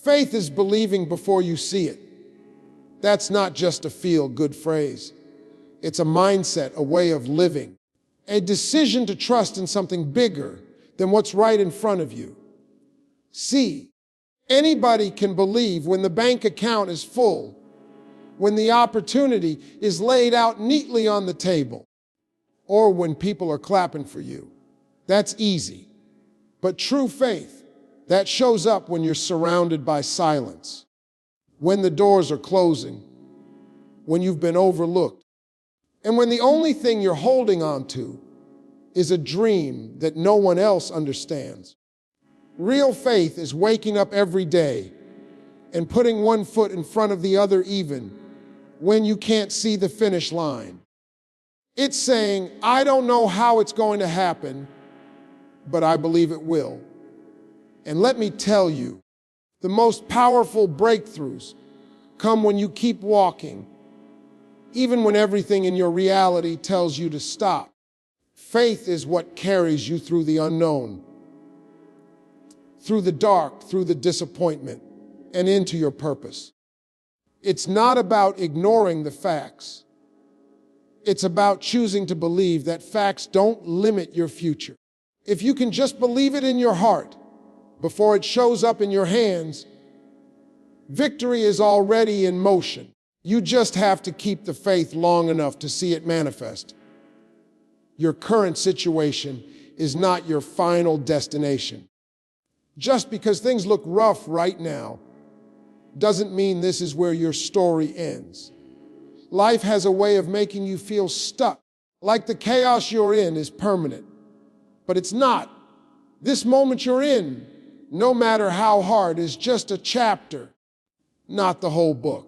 Faith is believing before you see it. That's not just a feel-good phrase. It's a mindset, a way of living, a decision to trust in something bigger than what's right in front of you. See, anybody can believe when the bank account is full, when the opportunity is laid out neatly on the table, or when people are clapping for you. That's easy. But true faith, that shows up when you're surrounded by silence, when the doors are closing, when you've been overlooked, and when the only thing you're holding on to is a dream that no one else understands. Real faith is waking up every day and putting one foot in front of the other even when you can't see the finish line. It's saying, I don't know how it's going to happen, but I believe it will. And let me tell you, the most powerful breakthroughs come when you keep walking, even when everything in your reality tells you to stop. Faith is what carries you through the unknown, through the dark, through the disappointment, and into your purpose. It's not about ignoring the facts. It's about choosing to believe that facts don't limit your future. If you can just believe it in your heart before it shows up in your hands, victory is already in motion. You just have to keep the faith long enough to see it manifest. Your current situation is not your final destination. Just because things look rough right now doesn't mean this is where your story ends. Life has a way of making you feel stuck, like the chaos you're in is permanent. But it's not. This moment you're in, no matter how hard, is just a chapter, not the whole book.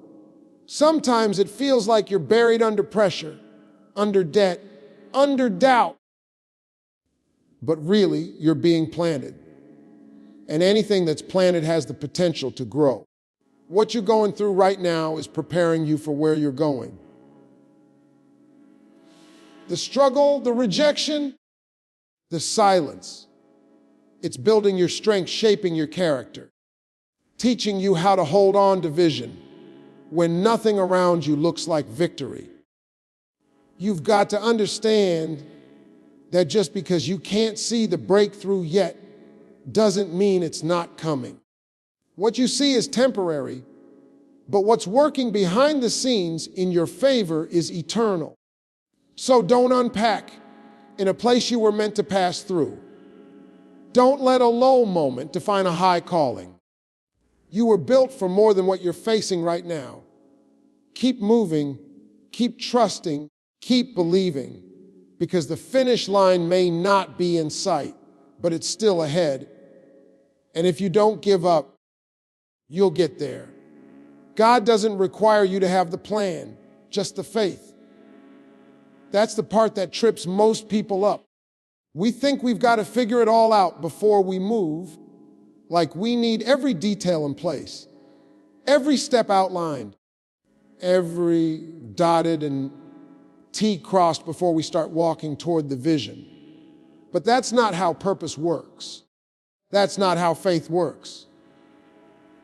Sometimes it feels like you're buried under pressure, under debt, under doubt. But really, you're being planted. And anything that's planted has the potential to grow. What you're going through right now is preparing you for where you're going. The struggle, the rejection, the silence. It's building your strength, shaping your character, teaching you how to hold on to vision when nothing around you looks like victory. You've got to understand that just because you can't see the breakthrough yet doesn't mean it's not coming. What you see is temporary, but what's working behind the scenes in your favor is eternal. So don't unpack in a place you were meant to pass through. Don't let a low moment define a high calling. You were built for more than what you're facing right now. Keep moving, keep trusting, keep believing, because the finish line may not be in sight, but it's still ahead. And if you don't give up, you'll get there. God doesn't require you to have the plan, just the faith. That's the part that trips most people up. We think we've got to figure it all out before we move, like we need every detail in place, every step outlined, every dotted and T crossed before we start walking toward the vision. But that's not how purpose works. That's not how faith works.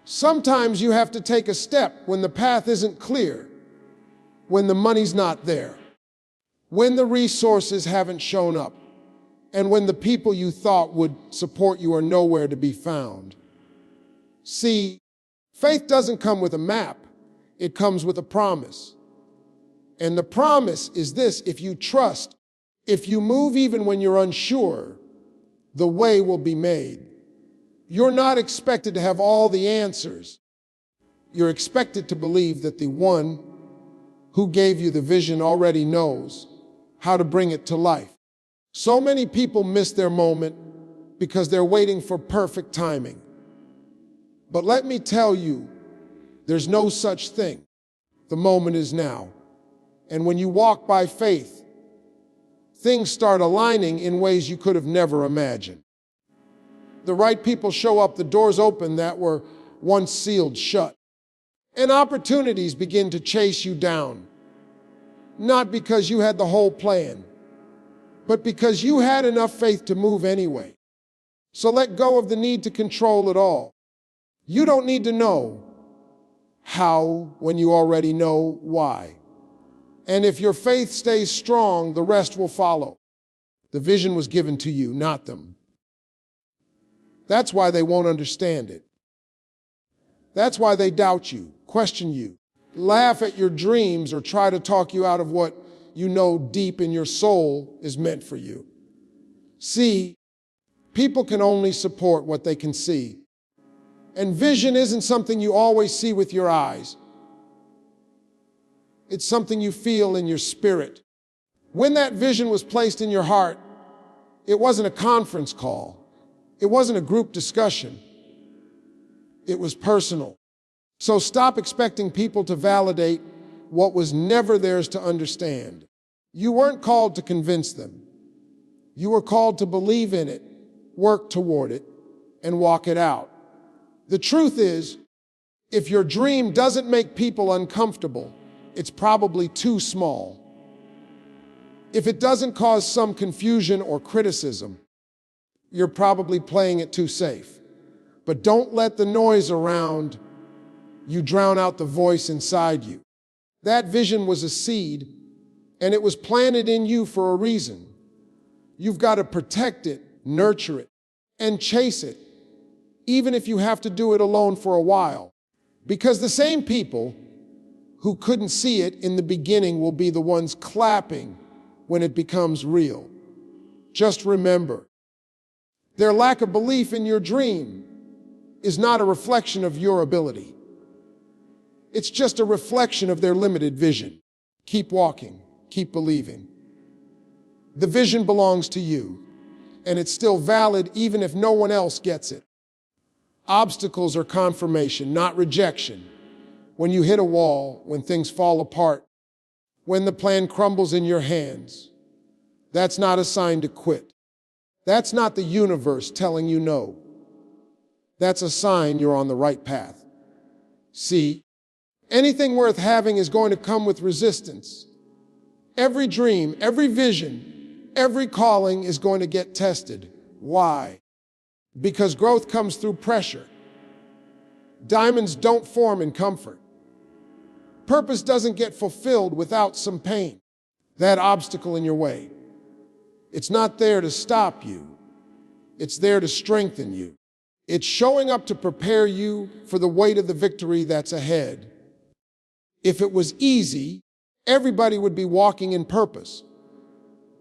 Sometimes you have to take a step when the path isn't clear, when the money's not there, when the resources haven't shown up, and when the people you thought would support you are nowhere to be found. See, faith doesn't come with a map. It comes with a promise. And the promise is this: if you trust, if you move even when you're unsure, the way will be made. You're not expected to have all the answers. You're expected to believe that the one who gave you the vision already knows how to bring it to life. So many people miss their moment because they're waiting for perfect timing. But let me tell you, there's no such thing. The moment is now. And when you walk by faith, things start aligning in ways you could have never imagined. The right people show up, the doors open that were once sealed shut, and opportunities begin to chase you down. Not because you had the whole plan, but because you had enough faith to move anyway. So let go of the need to control it all. You don't need to know how when you already know why. And if your faith stays strong, the rest will follow. The vision was given to you, not them. That's why they won't understand it. That's why they doubt you, question you, laugh at your dreams, or try to talk you out of what you know deep in your soul is meant for you. See, people can only support what they can see. And vision isn't something you always see with your eyes. It's something you feel in your spirit. When that vision was placed in your heart, it wasn't a conference call. It wasn't a group discussion. It was personal. So stop expecting people to validate what was never theirs to understand. You weren't called to convince them. You were called to believe in it, work toward it, and walk it out. The truth is, if your dream doesn't make people uncomfortable, it's probably too small. If it doesn't cause some confusion or criticism, you're probably playing it too safe. But don't let the noise around you drown out the voice inside you. That vision was a seed, and it was planted in you for a reason. You've got to protect it, nurture it, and chase it, even if you have to do it alone for a while. Because the same people who couldn't see it in the beginning will be the ones clapping when it becomes real. Just remember, their lack of belief in your dream is not a reflection of your ability. It's just a reflection of their limited vision. Keep walking, keep believing. The vision belongs to you, and it's still valid even if no one else gets it. Obstacles are confirmation, not rejection. When you hit a wall, when things fall apart, when the plan crumbles in your hands, that's not a sign to quit. That's not the universe telling you no. That's a sign you're on the right path. See, anything worth having is going to come with resistance. Every dream, every vision, every calling is going to get tested. Why? Because growth comes through pressure. Diamonds don't form in comfort. Purpose doesn't get fulfilled without some pain. That obstacle in your way, it's not there to stop you. It's there to strengthen you. It's showing up to prepare you for the weight of the victory that's ahead. If it was easy, everybody would be walking in purpose.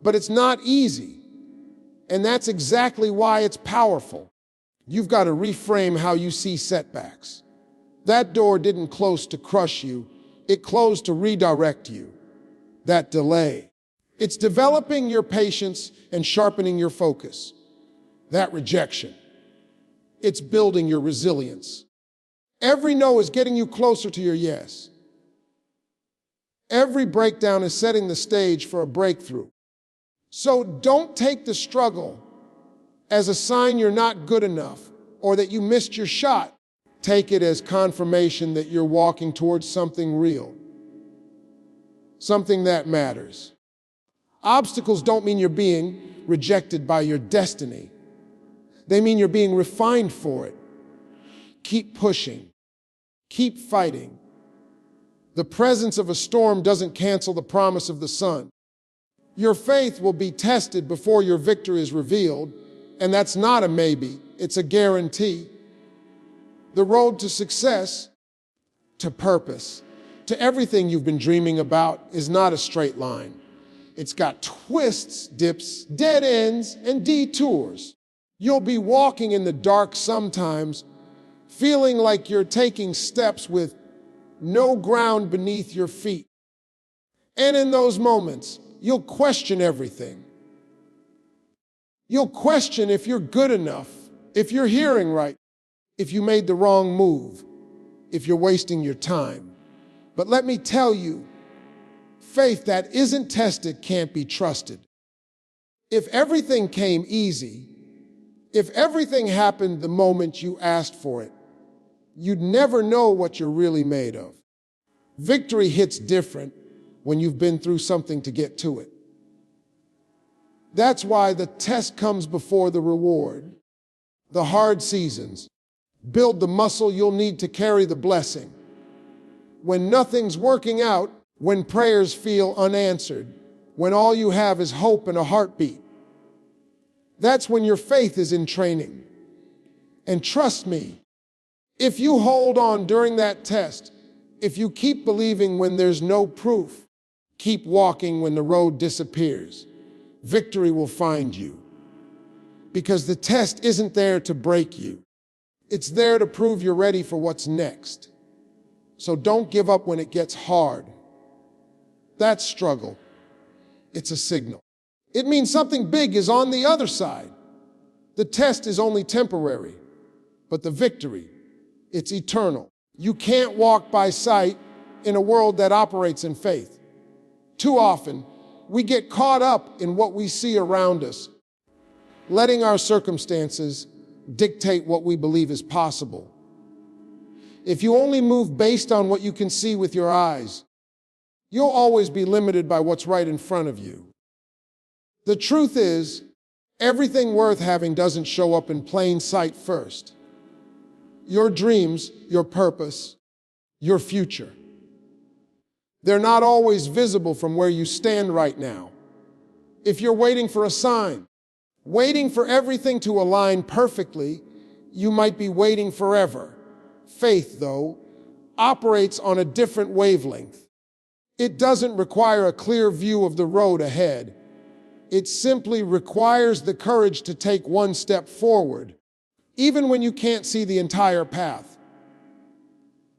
But it's not easy. And that's exactly why it's powerful. You've got to reframe how you see setbacks. That door didn't close to crush you. It closed to redirect you. That delay, it's developing your patience and sharpening your focus. That rejection, it's building your resilience. Every no is getting you closer to your yes. Every breakdown is setting the stage for a breakthrough. So don't take the struggle as a sign you're not good enough or that you missed your shot. Take it as confirmation that you're walking towards something real, something that matters. Obstacles don't mean you're being rejected by your destiny. They mean you're being refined for it. Keep pushing. Keep fighting. The presence of a storm doesn't cancel the promise of the sun. Your faith will be tested before your victory is revealed, and that's not a maybe, it's a guarantee. The road to success, to purpose, to everything you've been dreaming about is not a straight line. It's got twists, dips, dead ends, and detours. You'll be walking in the dark sometimes, feeling like you're taking steps with no ground beneath your feet. And in those moments, you'll question everything. You'll question if you're good enough, if you're hearing right, if you made the wrong move, if you're wasting your time. But let me tell you, faith that isn't tested can't be trusted. If everything came easy, if everything happened the moment you asked for it, you'd never know what you're really made of. Victory hits different when you've been through something to get to it. That's why the test comes before the reward. The hard seasons, Build the muscle you'll need to carry the blessing. When nothing's working out, when prayers feel unanswered, when all you have is hope and a heartbeat, that's when your faith is in training. And trust me, if you hold on during that test, if you keep believing when there's no proof, keep walking when the road disappears, victory will find you. Because the test isn't there to break you. It's there to prove you're ready for what's next. So don't give up when it gets hard. That struggle, it's a signal. It means something big is on the other side. The test is only temporary, but the victory, it's eternal. You can't walk by sight in a world that operates in faith. Too often, we get caught up in what we see around us, letting our circumstances dictate what we believe is possible. If you only move based on what you can see with your eyes, you'll always be limited by what's right in front of you. The truth is, everything worth having doesn't show up in plain sight first. Your dreams, your purpose, your future, they're not always visible from where you stand right now. If you're waiting for a sign, waiting for everything to align perfectly, you might be waiting forever. Faith, though, operates on a different wavelength. It doesn't require a clear view of the road ahead. It simply requires the courage to take one step forward, even when you can't see the entire path.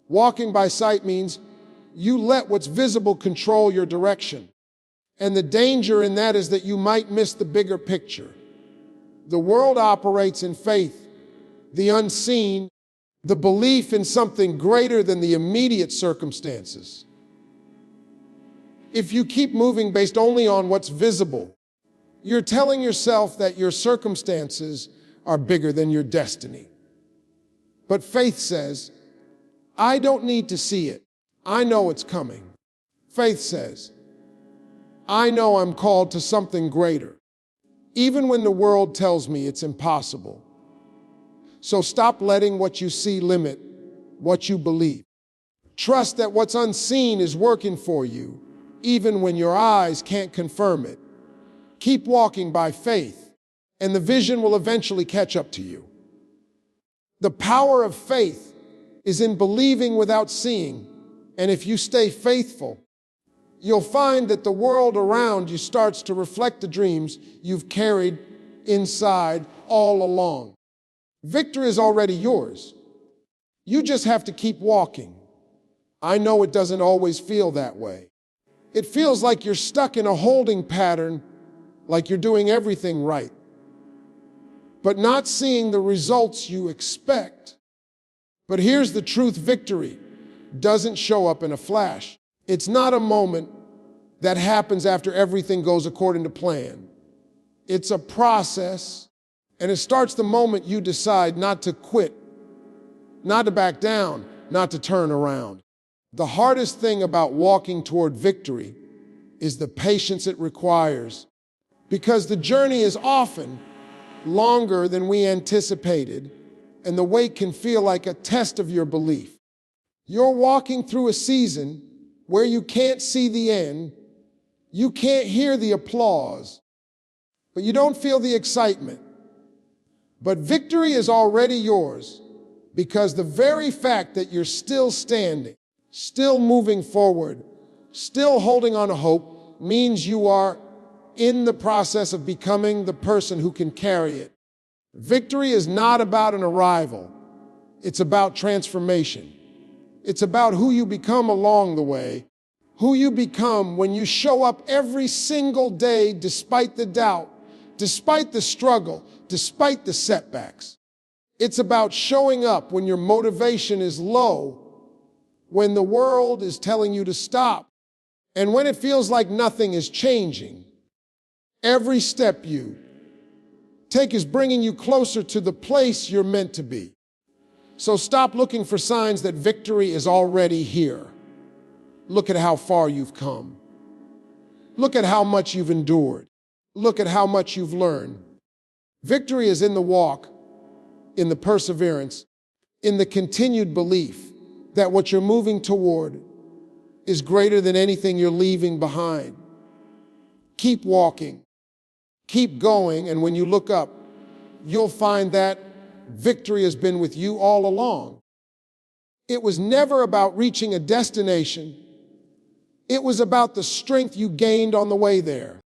Walking by sight means you let what's visible control your direction. And the danger in that is that you might miss the bigger picture. The world operates in faith, the unseen, the belief in something greater than the immediate circumstances. If you keep moving based only on what's visible, you're telling yourself that your circumstances are bigger than your destiny. But faith says, I don't need to see it. I know it's coming. Faith says, I know I'm called to something greater, even when the world tells me it's impossible. So stop letting what you see limit what you believe. Trust that what's unseen is working for you, even when your eyes can't confirm it. Keep walking by faith, and the vision will eventually catch up to you. The power of faith is in believing without seeing, and if you stay faithful, you'll find that the world around you starts to reflect the dreams you've carried inside all along. Victory is already yours. You just have to keep walking. I know it doesn't always feel that way. It feels like you're stuck in a holding pattern, like you're doing everything right, but not seeing the results you expect. But here's the truth: victory doesn't show up in a flash. It's not a moment that happens after everything goes according to plan. It's a process, and it starts the moment you decide not to quit, not to back down, not to turn around. The hardest thing about walking toward victory is the patience it requires, because the journey is often longer than we anticipated, and the wait can feel like a test of your belief. You're walking through a season where you can't see the end, you can't hear the applause, but you don't feel the excitement. But victory is already yours, because the very fact that you're still standing, still moving forward, still holding on to hope, means you are in the process of becoming the person who can carry it. Victory is not about an arrival. It's about transformation. It's about who you become along the way, who you become when you show up every single day despite the doubt, despite the struggle, despite the setbacks. It's about showing up when your motivation is low, when the world is telling you to stop, and when it feels like nothing is changing. Every step you take is bringing you closer to the place you're meant to be. So stop looking for signs that victory is already here. Look at how far you've come. Look at how much you've endured. Look at how much you've learned. Victory is in the walk, in the perseverance, in the continued belief that what you're moving toward is greater than anything you're leaving behind. Keep walking, keep going, and when you look up, you'll find that victory has been with you all along. It was never about reaching a destination. It was about the strength you gained on the way there.